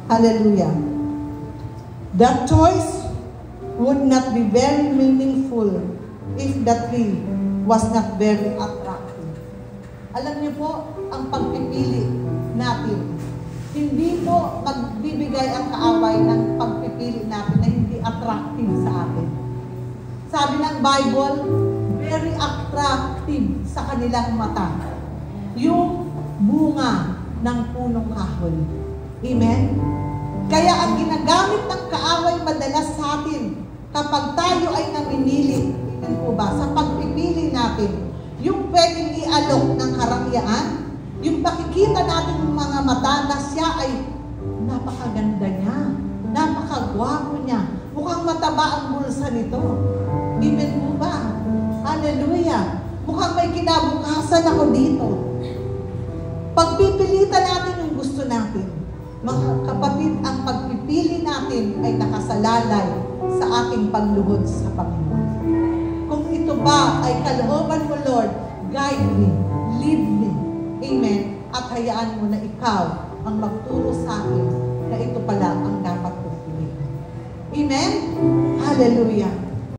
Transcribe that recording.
Hallelujah. That choice would not be very meaningful if the tree was not very attractive. Alam niyo po, ang pagpipili natin, hindi po magbibigay ang kaaway ng pagpipili natin na hindi attractive sa atin. Sabi ng Bible, very attractive sa kanilang mata yung bunga ng punong kahoy. Amen? Kaya ang ginagamit ng kaaway madalas sa atin kapag tayo ay namimili, amen po ba, sa pagpipili natin, yung pwedeng ialok ng karangyaan, yung pakikita natin ng mga mata na siya ay napakaganda niya, napakagwapo niya, mukhang mataba ang bulsa nito. Amen po ba? Hallelujah! Mukhang may kinabukasan ako dito. Pagpipilitan natin yung gusto natin. Mga kapatid, ang pagpipili natin ay nakasalalay sa ating pagluhod sa Panginoon. Kung ito ba ay kalooban mo, Lord, guide me, lead me. Amen. At hayaan mo na ikaw ang magturo sa akin na ito pala ang dapat kong piliin. Amen? Hallelujah.